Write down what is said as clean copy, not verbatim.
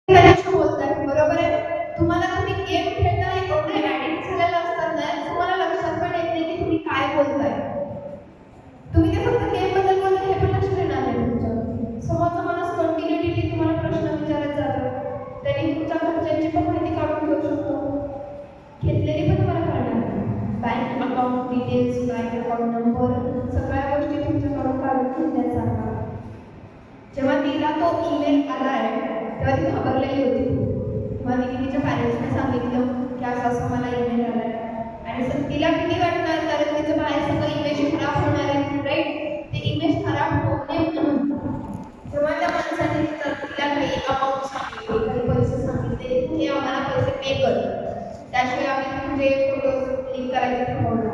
मनुष्य बोलताय बरोबर आहे. तुम्हाला तुम्ही गेम खेळताना एवढे ऍडिक्ट झालेला असतात ना, तुम्हाला लक्षात पण येत नाही की तुम्ही काय बोलताय. तुम्ही ते फक्त गेम बद्दल बोलताय हे पण लक्षात येणार नाही तुमच्या. समोरचा माणूस कंटिन्युटी तुम्हाला प्रश्न विचारत जातो, त्यांनी तुमच्या घरच्यांची पण माहिती काढून घेऊ शकतो, घेतलेली पण तुम्हाला कळणार नाही. Bank account details, bank account number, सगळ्या गोष्टी तुमच्याकडून काढून घेण्याचा. जेव्हा तिला तो ईमेल आलाय तेव्हा ती घाबरलेली होती. तेव्हा तिने तिच्या पॅरेंट्सने सांगितलं की असं असं मला ईमेल आलाय. आणि तिला किती वाटणार, कारण तिचं बाळासंग इमेज खराब होणार आहे, राईट. ते इमेज खराब होऊ नये म्हणून जेव्हा त्या माणसाने तिला काही अमाऊंट सांगितली, काही पैसे सांगितले, हे आम्हाला पैसे पे कर, त्याशिवाय आम्ही तुझे फोटोज क्लिक करायचे थांबवणार